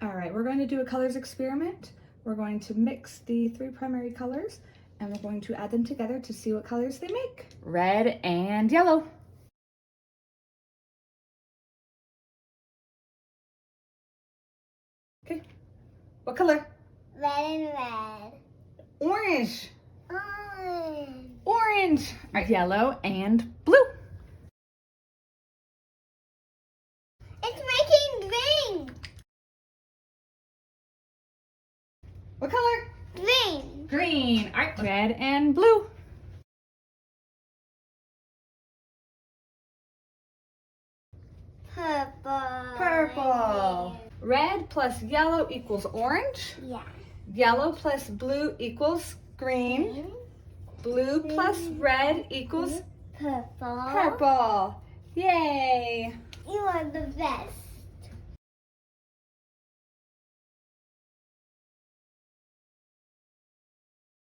All right, we're going to do a colors experiment. We're going to mix the 3 primary colors and we're going to add them together to see what colors they make. Red and yellow. Okay, what color? Red and red. Orange. Orange. Orange. All right, yellow and blue. It's making green. What color? Green. Green. All right, red and blue. Purple. Purple. Red plus yellow equals orange. Yeah. Yellow plus blue equals green. Blue plus red equals Purple. purple. Yay! You are the best.